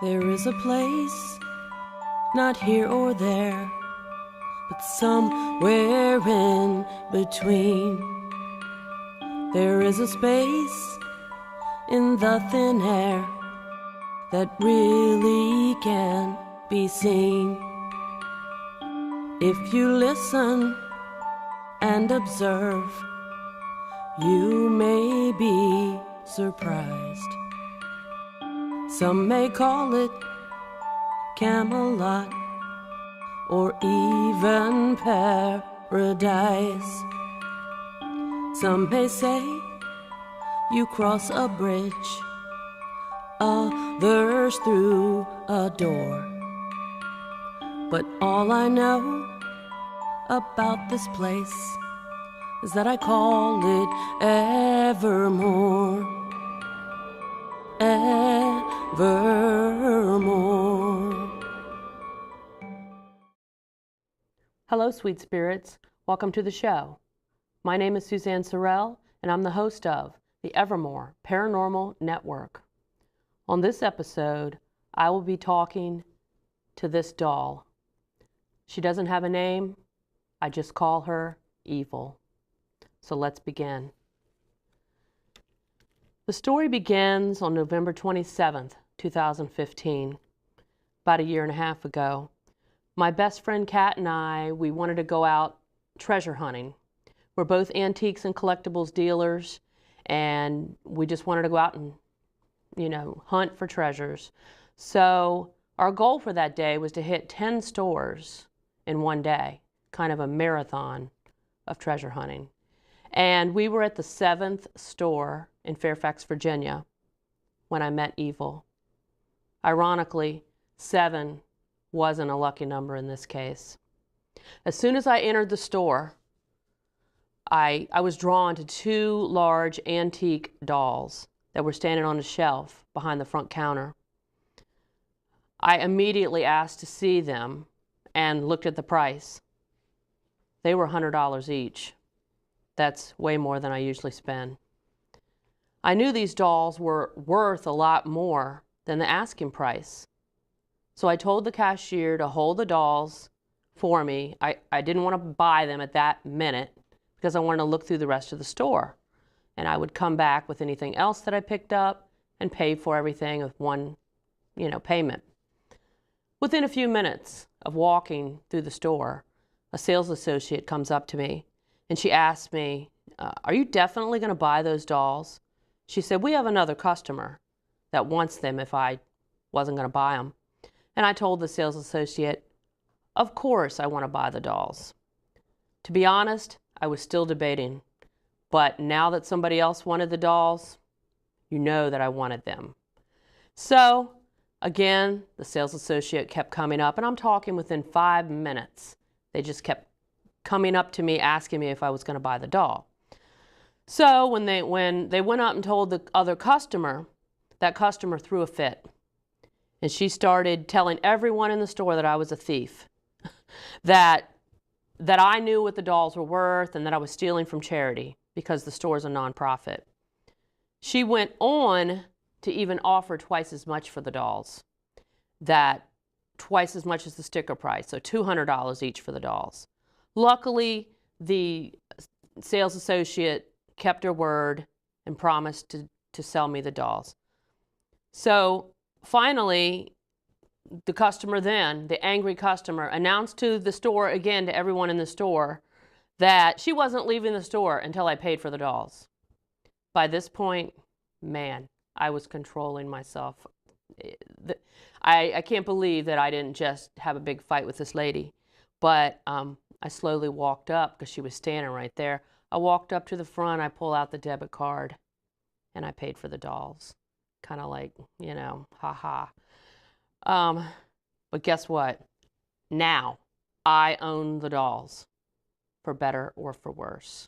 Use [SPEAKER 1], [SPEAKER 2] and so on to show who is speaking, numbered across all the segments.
[SPEAKER 1] There is a place, not here or there, but somewhere in between. There is a space in the thin air that really can't be seen. If you listen and observe, you may be surprised. Some may call it Camelot or even paradise. Some may say you cross a bridge, others through a door. But all I know about this place is that I call it Evermore. Evermore.
[SPEAKER 2] Hello, sweet spirits. Welcome to the show. My name is Suzanne Sorrell, and I'm the host of the Evermore Paranormal Network. On this episode, I will be talking to this doll. She doesn't have a name. I just call her Evil. So let's begin. The story begins on November 27th, 2015, about a year and a half ago. My best friend Kat and I, we wanted to go out treasure hunting. We're both antiques and collectibles dealers, and we just wanted to go out and, hunt for treasures. So our goal for that day was to hit 10 stores in one day, kind of a marathon of treasure hunting. And we were at the 7th store in Fairfax, Virginia, when I met Evil. Ironically, 7 wasn't a lucky number in this case. As soon as I entered the store, I was drawn to 2 large antique dolls that were standing on a shelf behind the front counter. I immediately asked to see them and looked at the price. They were $100 each. That's way more than I usually spend. I knew these dolls were worth a lot more than the asking price. So I told the cashier to hold the dolls for me. I didn't want to buy them at that minute because I wanted to look through the rest of the store. And I would come back with anything else that I picked up and pay for everything with one, payment. Within a few minutes of walking through the store, a sales associate comes up to me and she asked me, are you definitely going to buy those dolls? She said, we have another customer that wants them if I wasn't going to buy them. And I told the sales associate, of course I want to buy the dolls. To be honest, I was still debating. But now that somebody else wanted the dolls, you know that I wanted them. So, again, the sales associate kept coming up, and I'm talking within 5 minutes. They just kept coming up to me asking me if I was going to buy the doll. So when they went up and told the other customer, that customer threw a fit. And she started telling everyone in the store that I was a thief, that I knew what the dolls were worth and that I was stealing from charity because the store's a nonprofit. She went on to even offer twice as much for the dolls, twice as much as the sticker price, so $200 each for the dolls. Luckily, the sales associate kept her word and promised to sell me the dolls. So finally, the customer then, the angry customer, announced to the store again, to everyone in the store, that she wasn't leaving the store until I paid for the dolls. By this point, man, I was controlling myself. I can't believe that I didn't just have a big fight with this lady. But I slowly walked up because she was standing right there. I walked up to the front, I pulled out the debit card, and I paid for the dolls. Kind of like, ha-ha. But guess what? Now, I own the dolls, for better or for worse.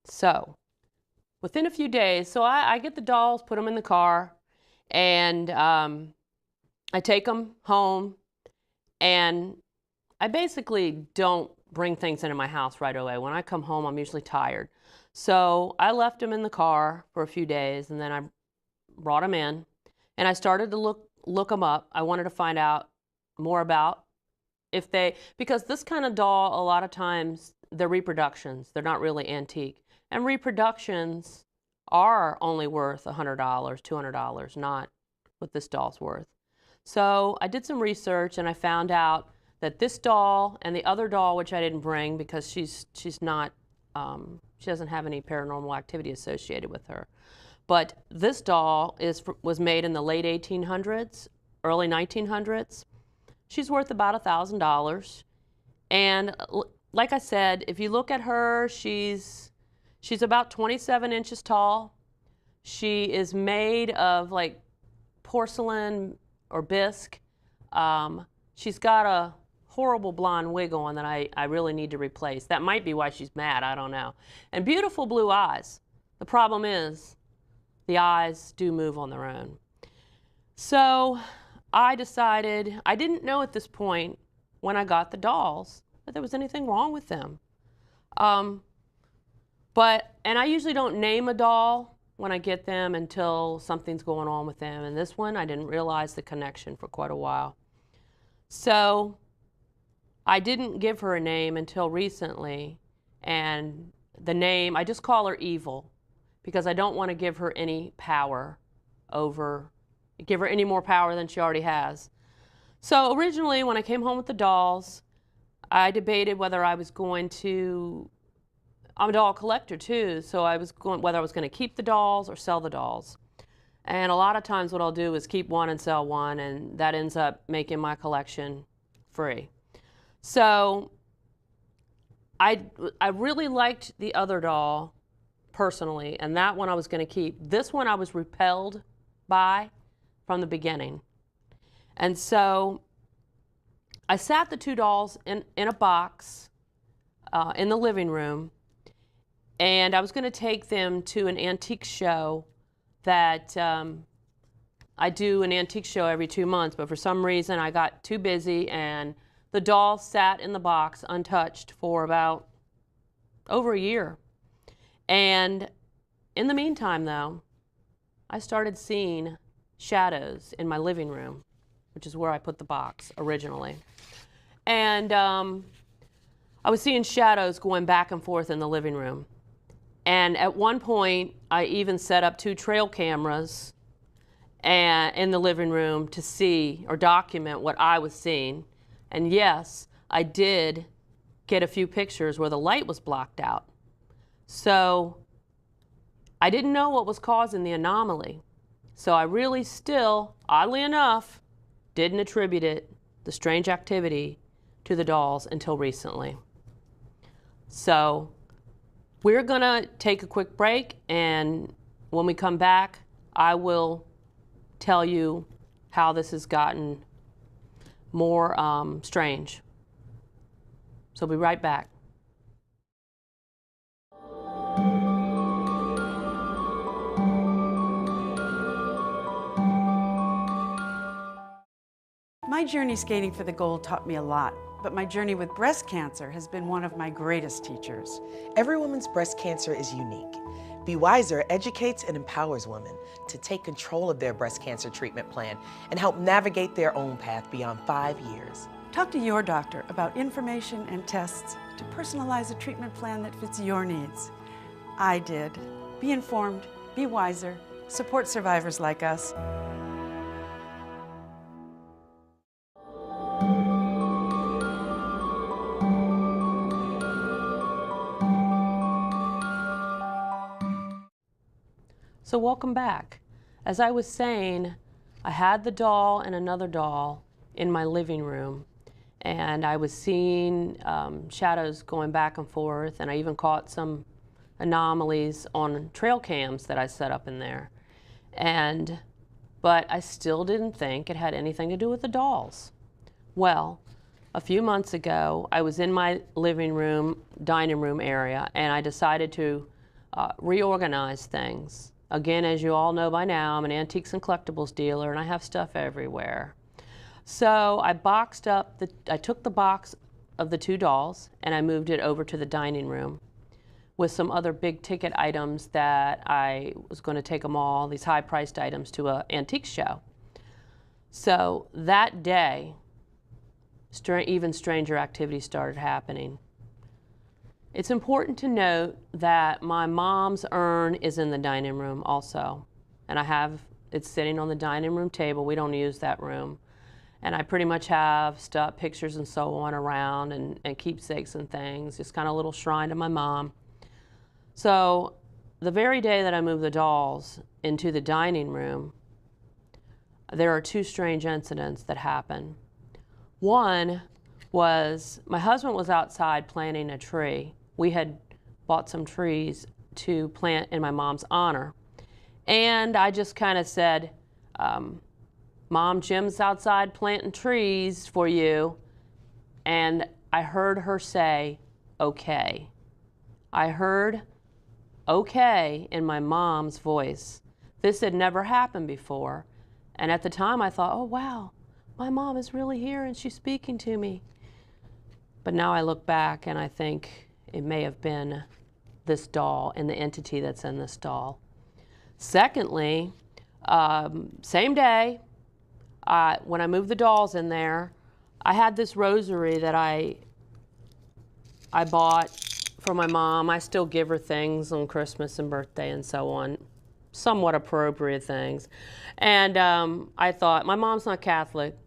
[SPEAKER 2] So, within a few days, I get the dolls, put them in the car, and I take them home, and I basically don't bring things into my house right away. When I come home, I'm usually tired. So I left them in the car for a few days, and then I brought them in, And I started to look them up. I wanted to find out more about if they, because this kind of doll, a lot of times, they're reproductions. They're not really antique. And reproductions are only worth $100, $200, not what this doll's worth. So I did some research and I found out that this doll and the other doll, which I didn't bring because she's not, she doesn't have any paranormal activity associated with her. But this doll was made in the late 1800s, early 1900s. She's worth about $1,000. And like I said, if you look at her, she's about 27 inches tall. She is made of like porcelain or bisque. She's got a horrible blonde wig on that I really need to replace. That might be why she's mad, I don't know. And beautiful blue eyes. The problem is the eyes do move on their own. So I decided, I didn't know at this point when I got the dolls that there was anything wrong with them. And I usually don't name a doll when I get them until something's going on with them. And this one, I didn't realize the connection for quite a while. So I didn't give her a name until recently. And the name, I just call her Evil because I don't want to give her any power give her any more power than she already has. So originally, when I came home with the dolls, I debated whether I was going to, I'm a doll collector too, so whether I was going to keep the dolls or sell the dolls. And a lot of times what I'll do is keep one and sell one, and that ends up making my collection free. So I really liked the other doll personally, and that one I was going to keep. This one I was repelled by from the beginning. And so I sat the two dolls in a box in the living room, and I was going to take them to an antique show that I do an antique show every 2 months, but for some reason I got too busy and the dolls sat in the box untouched for about over a year. And in the meantime though, I started seeing shadows in my living room, which is where I put the box originally. And I was seeing shadows going back and forth in the living room. And at one point, I even set up 2 trail cameras in the living room to see or document what I was seeing. And yes, I did get a few pictures where the light was blocked out. So I didn't know what was causing the anomaly. So I really still, oddly enough, didn't attribute the strange activity, to the dolls until recently. So we're gonna take a quick break, and when we come back, I will tell you how this has gotten more strange. So we'll be right back.
[SPEAKER 3] My journey skating for the gold taught me a lot, but my journey with breast cancer has been one of my greatest teachers.
[SPEAKER 4] Every woman's breast cancer is unique. Be Wiser educates and empowers women to take control of their breast cancer treatment plan and help navigate their own path beyond 5 years.
[SPEAKER 3] Talk to your doctor about information and tests to personalize a treatment plan that fits your needs. I did. Be informed, be wiser, support survivors like us.
[SPEAKER 2] So welcome back. As I was saying, I had the doll and another doll in my living room, and I was seeing shadows going back and forth, and I even caught some anomalies on trail cams that I set up in there. But I still didn't think it had anything to do with the dolls. Well, a few months ago, I was in my living room, dining room area, and I decided to reorganize things. Again, as you all know by now, I'm an antiques and collectibles dealer, and I have stuff everywhere. So I took the box of the 2 dolls, and I moved it over to the dining room with some other big ticket items that I was going to take them all, these high-priced items, to an antique show. So that day, even stranger activity started happening. It's important to note that my mom's urn is in the dining room also. And it's sitting on the dining room table. We don't use that room. And I pretty much have stuff, pictures and so on around, and keepsakes and things, just kind of a little shrine to my mom. So the very day that I moved the dolls into the dining room, there are two strange incidents that happened. One was my husband was outside planting a tree. We had bought some trees to plant in my mom's honor. And I just kind of said, Mom, Jim's outside planting trees for you. And I heard her say, okay. I heard okay in my mom's voice. This had never happened before. And at the time I thought, oh wow, my mom is really here and she's speaking to me. But now I look back and I think it may have been this doll and the entity that's in this doll. Secondly, same day, when I moved the dolls in there, I had this rosary that I bought for my mom. I still give her things on Christmas and birthday and so on, somewhat appropriate things. And I thought, my mom's not Catholic,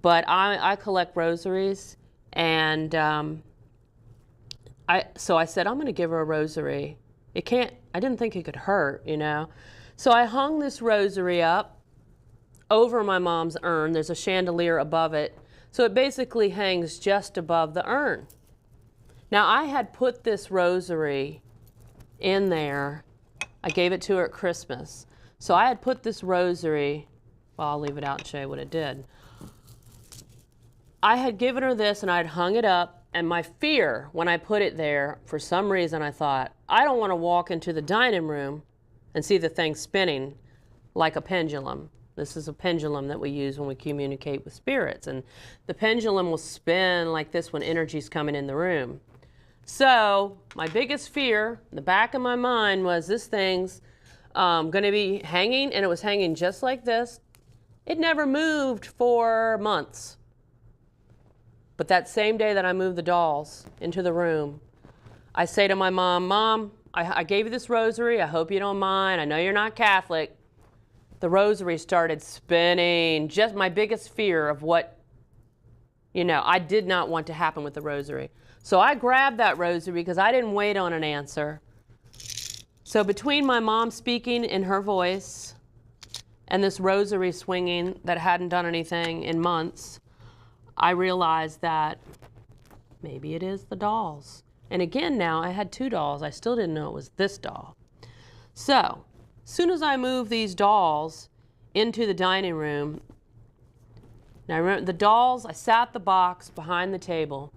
[SPEAKER 2] but I collect rosaries. And so I said, I'm going to give her a rosary. I didn't think it could hurt, you know. So I hung this rosary up over my mom's urn. There's a chandelier above it. So it basically hangs just above the urn. Now I had put this rosary in there. I gave it to her at Christmas. So I had put this rosary, well, I'll leave it out and show you what it did. I had given her this and I'd hung it up. And my fear when I put it there, for some reason I thought, I don't want to walk into the dining room and see the thing spinning like a pendulum. This is a pendulum that we use when we communicate with spirits. And the pendulum will spin like this when energy's coming in the room. So my biggest fear in the back of my mind was this thing's going to be hanging, and it was hanging just like this. It never moved for months. But that same day that I moved the dolls into the room, I say to my mom, Mom, I gave you this rosary. I hope you don't mind. I know you're not Catholic. The rosary started spinning. Just my biggest fear of what, I did not want to happen with the rosary. So I grabbed that rosary because I didn't wait on an answer. So between my mom speaking in her voice and this rosary swinging that hadn't done anything in months, I realized that maybe it is the dolls. And again, now I had two dolls. I still didn't know it was this doll. So as soon as I moved these dolls into the dining room, now I remember the dolls, I sat the box behind the table.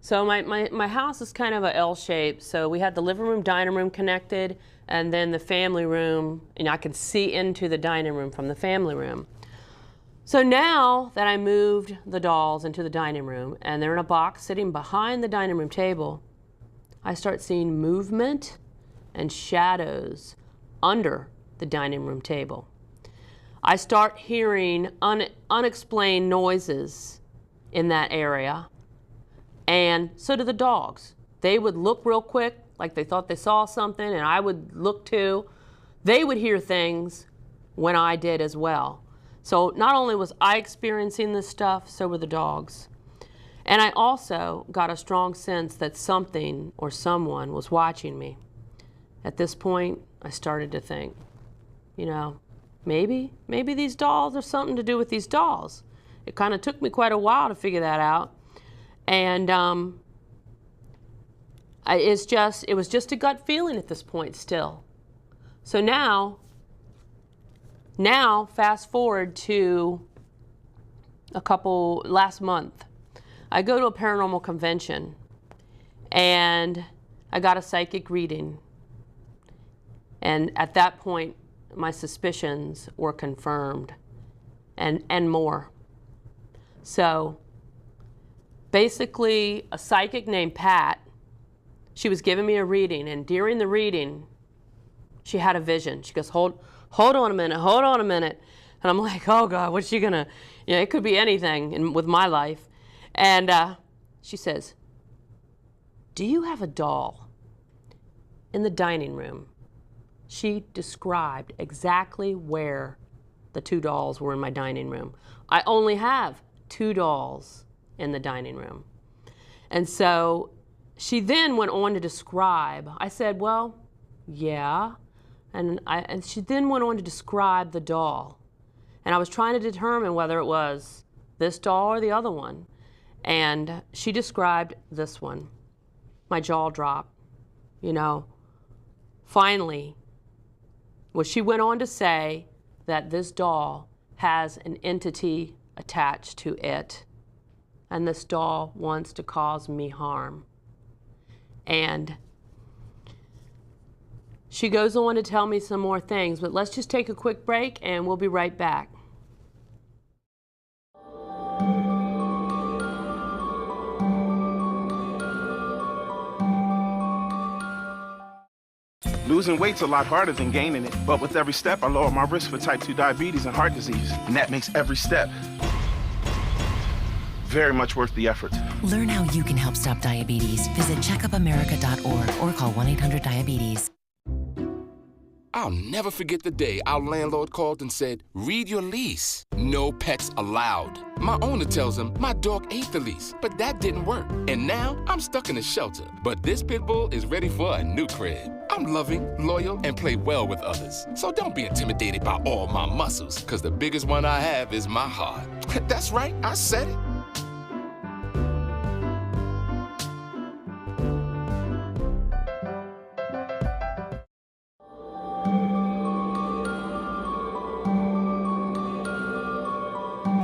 [SPEAKER 2] So my house is kind of a L shape. So we had the living room, dining room connected, and then the family room, and I could see into the dining room from the family room. So now that I moved the dolls into the dining room and they're in a box sitting behind the dining room table, I start seeing movement and shadows under the dining room table. I start hearing unexplained noises in that area, and so do the dogs. They would look real quick, like they thought they saw something, and I would look too. They would hear things when I did as well. So not only was I experiencing this stuff, so were the dogs. And I also got a strong sense that something or someone was watching me. At this point, I started to think, maybe these dolls have something to do with these dolls. It kind of took me quite a while to figure that out. And it was just a gut feeling at this point still. So now fast forward to last month. I go to a paranormal convention and I got a psychic reading. And at that point, my suspicions were confirmed and more. So basically, a psychic named Pat, she was giving me a reading, and during the reading, she had a vision. She goes, hold on a minute. And I'm like, oh God, what's she gonna, it could be anything with my life. And she says, do you have a doll in the dining room? She described exactly where the 2 dolls were in my dining room. I only have 2 dolls in the dining room. And so she then went on to describe, I said, well, yeah. And she then went on to describe the doll. And I was trying to determine whether it was this doll or the other one. And she described this one. My jaw dropped, Finally, well, she went on to say that this doll has an entity attached to it. And this doll wants to cause me harm. And she goes on to tell me some more things, but let's just take a quick break and we'll be right back.
[SPEAKER 5] Losing weight's a lot harder than gaining it, but with every step, I lower my risk for type 2 diabetes and heart disease, and that makes every step very much worth the effort.
[SPEAKER 6] Learn how you can help stop diabetes. Visit checkupamerica.org or call 1-800-DIABETES.
[SPEAKER 7] I'll never forget the day our landlord called and said, read your lease. No pets allowed. My owner tells him my dog ate the lease, but that didn't work. And now I'm stuck in a shelter. But this pit bull is ready for a new crib. I'm loving, loyal, and play well with others. So don't be intimidated by all my muscles, because the biggest one I have is my heart. That's right, I said it.